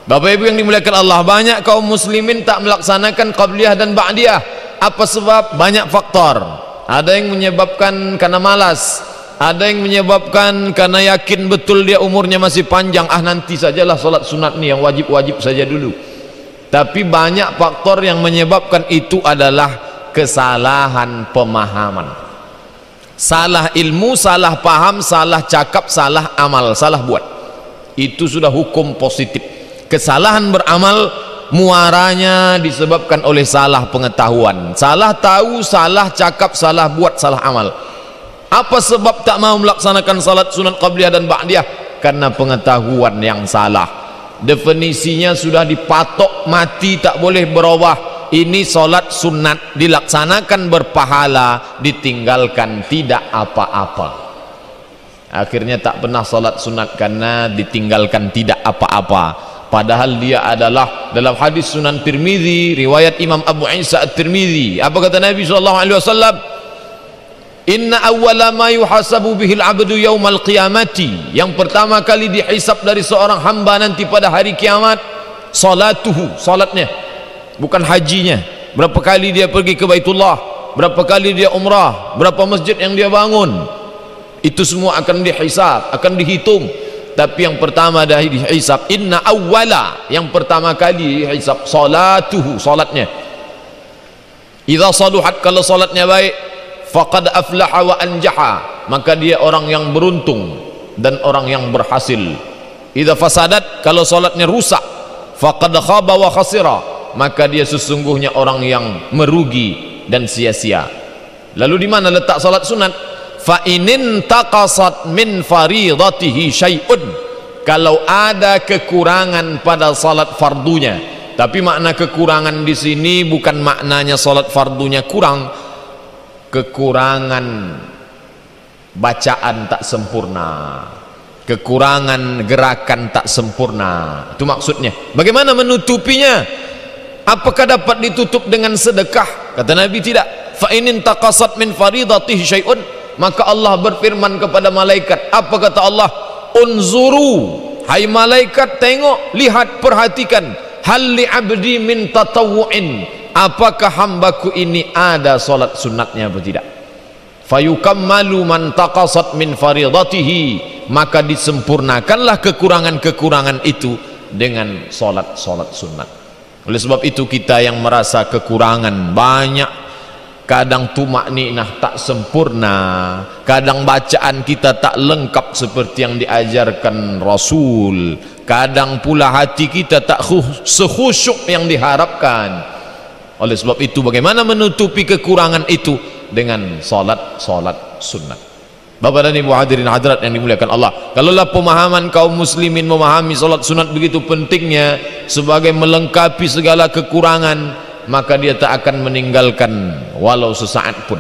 Bapak Ibu yang dimuliakan Allah, banyak kaum muslimin tak melaksanakan qabliyah dan ba'diyah. Apa sebab? Banyak faktor. Ada yang menyebabkan karena malas, ada yang menyebabkan karena yakin betul dia umurnya masih panjang, nanti sajalah salat sunat nih, yang wajib-wajib saja dulu. Tapi banyak faktor yang menyebabkan itu adalah kesalahan pemahaman, salah ilmu, salah paham, salah cakap, salah amal, salah buat. Itu sudah hukum positif. Kesalahan beramal muaranya disebabkan oleh salah pengetahuan, salah tahu, salah cakap, salah buat, salah amal. Apa sebab tak mau melaksanakan salat sunat qabliyah dan ba'diyah? Karena pengetahuan yang salah. Definisinya sudah dipatok mati, tak boleh berubah. Ini salat sunat, dilaksanakan berpahala, ditinggalkan tidak apa-apa. Akhirnya tak pernah salat sunat karena ditinggalkan tidak apa-apa. Padahal dia adalah dalam hadis Sunan Tirmizi riwayat Imam Abu Isa At-Tirmizi, apa kata Nabi SAW? Inna awwala ma yuhasabu bihil abdu yaumal qiyamati, yang pertama kali dihisab dari seorang hamba nanti pada hari kiamat, salatuhu, salatnya, bukan hajinya. Berapa kali dia pergi ke Baitullah, berapa kali dia umrah, berapa masjid yang dia bangun, itu semua akan dihisab, akan dihitung. Tapi yang pertama dah dihisab, inna awwala, yang pertama kali dihisab salatuhu, salatnya. Idza saluhat, kalau salatnya baik, faqad aflaha wa anjaha, maka dia orang yang beruntung dan orang yang berhasil. Idza fasadat, kalau salatnya rusak, faqad khaba wa khasira, maka dia sesungguhnya orang yang merugi dan sia-sia. Lalu di mana letak salat sunat? Fa inin taqasat min faridatihi syai'un, kalau ada kekurangan pada salat fardunya. Tapi makna kekurangan di sini bukan maknanya salat fardunya kurang, kekurangan bacaan tak sempurna, kekurangan gerakan tak sempurna, itu maksudnya. Bagaimana menutupinya? Apakah dapat ditutup dengan sedekah? Kata Nabi tidak. Fa inin taqasat min faridatihi syai'un, maka Allah berfirman kepada malaikat, apa kata Allah? Unzuru, hai malaikat, tengok, lihat, perhatikan, hal li abdi min tatawu'in, apakah hambaku ini ada salat sunatnya atau tidak? Fayukammalu man taqasat min faridatihi, maka disempurnakanlah kekurangan-kekurangan itu dengan salat sunat. Oleh sebab itu kita yang merasa kekurangan banyak, kadang tumakninah tak sempurna, kadang bacaan kita tak lengkap seperti yang diajarkan Rasul, kadang pula hati kita tak sekhusyuk yang diharapkan. Oleh sebab itu bagaimana menutupi kekurangan itu? Dengan salat sunat. Bapak dan Ibu hadirin hadirat yang dimuliakan Allah, kalaulah pemahaman kaum muslimin memahami salat sunat begitu pentingnya sebagai melengkapi segala kekurangan, maka dia tak akan meninggalkan walau sesaat pun.